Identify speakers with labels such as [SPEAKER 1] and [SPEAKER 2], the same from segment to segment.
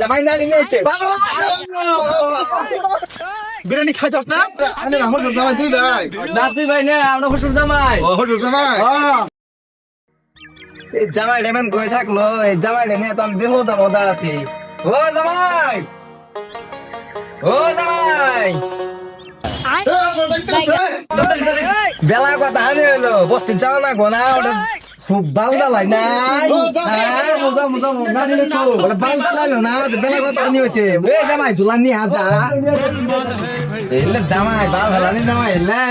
[SPEAKER 1] জামাই না নিয়েছে
[SPEAKER 2] বিরিয়ানি খাই যাস না
[SPEAKER 1] আরে আমার জামাই তুই ভাই
[SPEAKER 2] নাতি ভাই না আমরা হুজুর জামাই
[SPEAKER 1] ও হজুর জামাই
[SPEAKER 3] এই জামাই রেমেন কই থাকলো এই জামাই রে নিয়ে তো আমি বেহুদা মজা আছি ও জামাই বেলা কথা হানি হইলো বস্তি যাও না গোনা ওটা খুব বালদা লাই নাই বালদা লাইলো না বেলা কথা হানি হয়েছে জামাই ঝুলান নিয়ে আসা এলে জামাই বাল ভালানি জামাই এলে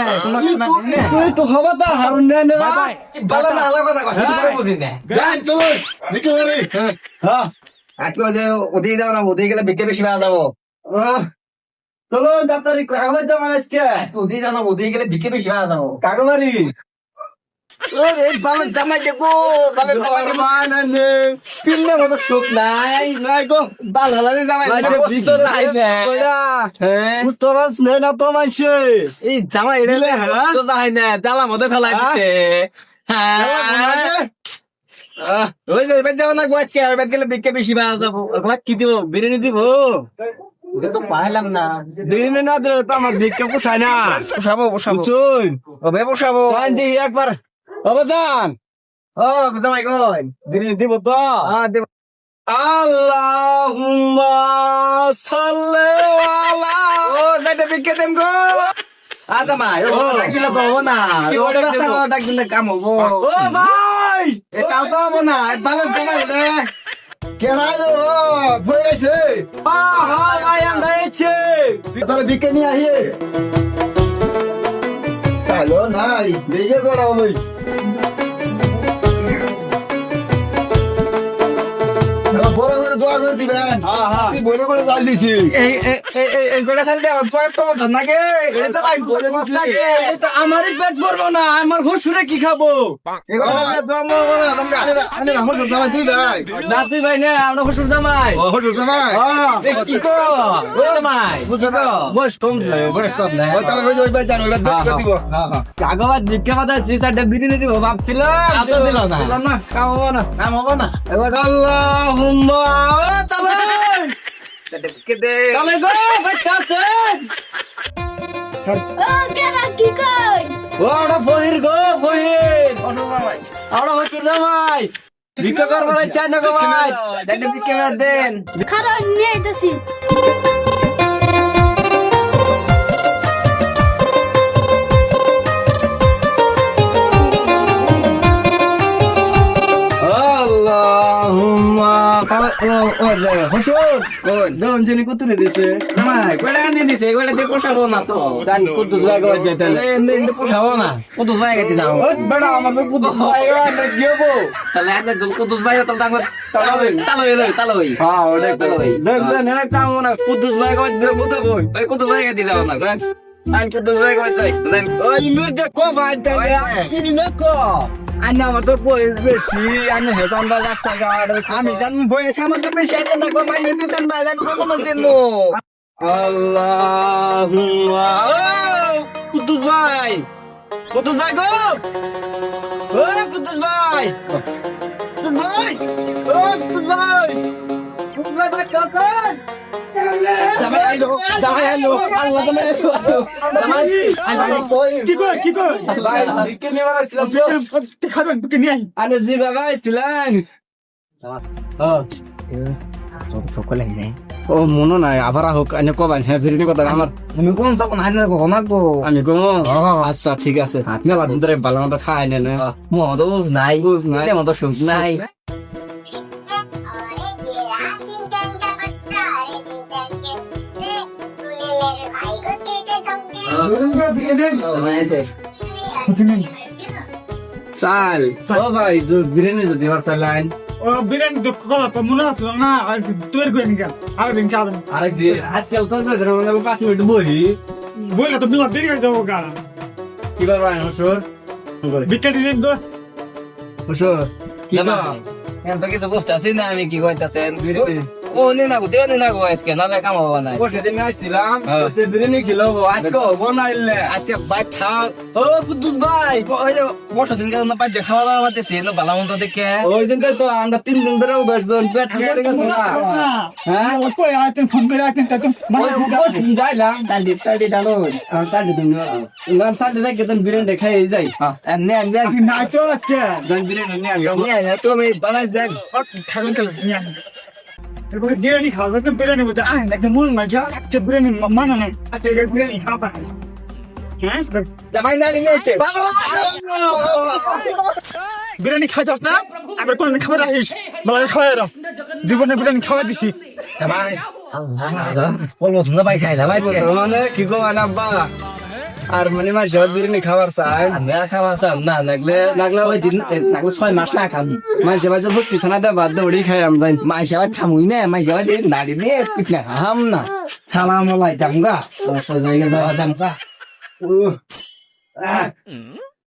[SPEAKER 2] তুই তো হবা তা হারুন না রে ভাই
[SPEAKER 3] বালা না আলা কথা কথা বুঝি না
[SPEAKER 1] যান চলুন নিকল রে
[SPEAKER 2] হ্যাঁ
[SPEAKER 3] আজকে যে ওদিকে যাও না ওদিকে গেলে বিকে বেশি ভালো যাবো
[SPEAKER 2] চলো ডাক্তারি কাগজ জামাই আজকে
[SPEAKER 3] ওদিকে যাও না ওদিকে গেলে বিকে বেশি ভালো যাবো
[SPEAKER 2] কাগমারি
[SPEAKER 3] বালের জামাই দেখো বালের জামাই দেখো
[SPEAKER 2] মানে
[SPEAKER 3] পিন্নে মতো সুখ নাই নাই গো বাল হালানি জামাই বুঝতে নাই না হ্যাঁ
[SPEAKER 2] বুঝতে পারছ না তো মাইছে
[SPEAKER 3] এই জামাই এড়েলে তো যাই না জ্বালা মধ্যে ফেলাই দিতে হ্যাঁ ওই যে এবার যাও না গোয়াজকে এবার গেলে বিকে বেশি ভালো যাবো
[SPEAKER 2] ভাত কি দিব বিরিয়ানি দিব
[SPEAKER 3] ওটা তো পাইলাম না
[SPEAKER 2] বিরিয়ানি না দিলে তো আমার ভিক্ষা পোষায় না
[SPEAKER 3] পোষাবো
[SPEAKER 2] তুই
[SPEAKER 3] ওবে পোষাবো
[SPEAKER 2] চান দি একবার অবজান
[SPEAKER 3] ও জামাই কই
[SPEAKER 2] বিরিয়ানি দিব তো
[SPEAKER 3] দেব
[SPEAKER 2] আল্লাহুম্মা সাল্লি আলা
[SPEAKER 3] ও যাইতে বিকে দেন গো জামাই ও ডাকিলে তো হবো না
[SPEAKER 2] কি
[SPEAKER 3] ও
[SPEAKER 2] ডাক দিব?
[SPEAKER 3] ডাকিলে কাম হবো
[SPEAKER 2] ও ভাই
[SPEAKER 3] এ কাল তো হবো না বালের জামাই রে
[SPEAKER 1] কেরাইলো বই গেছে
[SPEAKER 2] আই এম নাইছে
[SPEAKER 1] তাহলে বিকে নিয়ে আহি কালো নাই দেখে করা হবে বড় করে দোয়া করে দিবেন তুই বড় করে জাল দিছি
[SPEAKER 3] এই গোটা খালি দেওয়া তো একটা কথা নাকি এটা তো ভাই বলে মাছ লাগে
[SPEAKER 2] এটা আমারই পেট ভরবো না আমার হুসুরে কি খাবো
[SPEAKER 3] এগুলো দোয়া মো না তুমি
[SPEAKER 1] আরে আমার জামাই তুই ভাই
[SPEAKER 2] নাতি ভাই না আমরা হুসুর জামাই
[SPEAKER 1] ও হজুর জামাই
[SPEAKER 3] কি তো ও মাই বুঝছো তো
[SPEAKER 2] বয়স কম
[SPEAKER 3] বয়স কম না
[SPEAKER 1] ও তাহলে ওই ভাই জান ওই ভাই দোয়া দিব
[SPEAKER 2] কাগজ ভিক্ষা পাতা সিসারটা বিরিয়ানি দিব ভাবছিলাম
[SPEAKER 3] আচ্ছা, দিল না।
[SPEAKER 2] দিলাম না খাবো না
[SPEAKER 3] নাম হবো না
[SPEAKER 2] এবার আল্লাহুম্মা তালে
[SPEAKER 3] কে দে
[SPEAKER 2] তালে গো বাচ্চা আছে
[SPEAKER 4] ও কেরা কি কই
[SPEAKER 2] ও ওটা বহির গো বহির
[SPEAKER 3] অসুখ ভাই
[SPEAKER 2] আমরা হুসুর জামাই ভিক্ষা করবো না চাই না গো ভাই
[SPEAKER 3] দেখতে বিকে দেন
[SPEAKER 4] খারাপ নিয়ে আইতাছি
[SPEAKER 2] আল্লাহুম্মা হুসুর
[SPEAKER 3] কোন
[SPEAKER 2] দেওয়ান জানি কত দিছে
[SPEAKER 3] জামাই কয়টা আনি দিছে কয়টা দিয়ে পোষাবো না তো
[SPEAKER 2] জানি কত জায়গা যাইতে
[SPEAKER 3] এমনি পোষাবো না কত জায়গা দিতে যাবো
[SPEAKER 2] ওই বেড়া আমার তো কত জায়গা আমরা কি হবো
[SPEAKER 3] তাহলে এত কত জায়গা তাহলে তাঙ্গ তালো হই
[SPEAKER 2] হ্যাঁ ওটা
[SPEAKER 3] তালো হই
[SPEAKER 2] দেখ না কাম না কুদ্দুস জায়গা দিলে কত কই
[SPEAKER 3] ওই কত জায়গা দিতে যাবো না
[SPEAKER 2] আই কুদ্দুস জায়গা যাই ওই মির্জা কো বাইতে চিনি না কো আন্না আমার তো বয়স বেশি আন্না হেসান বা রাস্তা ঘাট
[SPEAKER 3] আমি জানি বয়স আমার তো বেশি আছে না গো মাইনে দিতেন ভাই জানি কখন চিনবো
[SPEAKER 2] আল্লাহুম্মা কুদ্দুস ভাই গো ও কুদ্দুস ভাই কুদ্দুস ভাই ও কুদ্দুস ভাই কুদ্দুস ভাই কাছেন
[SPEAKER 3] জামাই আইলো আল্লাহ তোমার জামাই আই ভাই কই
[SPEAKER 2] কি কই ভাই বিকে নিয়ে আসছিলাম
[SPEAKER 1] খাবেন বিকে নিয়ে আহি
[SPEAKER 2] আরে জি বাবা ছিলেন
[SPEAKER 3] সকলে যাই
[SPEAKER 2] ও মনে নাই আবার হোক এনে কবাই হ্যাঁ ফিরিনি কথা আমার
[SPEAKER 3] আমি কোন তখন আইনা কখন গো
[SPEAKER 2] আমি কম আচ্ছা ঠিক আছে মেলা ধরে ভালো মতো খাই নে
[SPEAKER 3] মদ বুঝ নাই
[SPEAKER 2] বুঝ নাই।
[SPEAKER 3] মতো সুখ নাই জামাই আছে
[SPEAKER 2] চাল ও ভাই যে বিরিয়ানি যদি আমার চালাইন
[SPEAKER 1] ও বিরিয়ানি তো কথা তো মনে আসলো না আর তৈরি করে নিকা আরেকদিন খাবেন
[SPEAKER 2] আরেক দিন আজকাল তো বেজরা 5 মিনিট বহি
[SPEAKER 1] বইলে তো মিলা দেরি হয়ে যাবো গা
[SPEAKER 2] কি বার ভাই হসুর
[SPEAKER 1] বিকে দিন তো
[SPEAKER 2] হসুর কি
[SPEAKER 3] জামাই এখন তো কিছু বুঝতে আছি না আমি কি কইতাছেন ও নে না গো দেও নে না গো আজকে না কাম হবে না
[SPEAKER 2] বসে দিন আসছিলাম বসে বিরিয়ানি খেলো আজকে বানাইলে
[SPEAKER 3] আজকে ভাই খাও ও কুদ্দুস ভাই ওই যে বসো দিন কেন না পাঁচ খাওয়া দাওয়া করতেছি না ভালো মন্দ দেখে
[SPEAKER 2] ওই জন্য তো আমরা 3 দিন ধরে 10 জন পেট কেটে গেছে না
[SPEAKER 1] হ্যাঁ কই আইতেন ফোন করে আইতেন তা তো
[SPEAKER 2] যাইলাম
[SPEAKER 3] তালি ডালো
[SPEAKER 2] সাড়ে দিন নাম সাড়ে রেখে দেন বিরিয়ানি খাই যাই
[SPEAKER 3] নে নে
[SPEAKER 1] না তো আজকে
[SPEAKER 2] দেন বিরিয়ানি নিয়ে আনলাম
[SPEAKER 3] নে তুমি বানাই যান
[SPEAKER 1] খাবেন তো নিয়ে এরপরে বিরিয়ানি খাওয়া যাবে বিরিয়ানি বলতে আয় একটা মন না যা একটা বিরিয়ানি মানে না আজকে বিরিয়ানি খাওয়া হ্যাঁ
[SPEAKER 3] জামাই নালি নেছে
[SPEAKER 1] বিরিয়ানি খাইতাস না আবার কোন খাবার আসিস বলে খাওয়াই দাও জীবনে বিরিয়ানি খাওয়া দিছি
[SPEAKER 3] জামাই বলবো তুমি ভাই খাই ভাই
[SPEAKER 2] মানে কি গো আনাব্বা আর মানে মা সব বিরিয়ানি খাবার চাই
[SPEAKER 3] আমি খাওয়া চাম না লাগলে
[SPEAKER 2] লাগলে ওই দিন লাগলে 6 মাস না খাম মানে সবাই যে ভক্তি সানাতে বাদ দৌড়ি খাই আমরা
[SPEAKER 3] মাই সেবা খামুই না মাই সেবা দিয়ে নাড়ি নে পিটনা হাম না সালাম আলাইকুম গা
[SPEAKER 2] জায়গা
[SPEAKER 3] দাম গা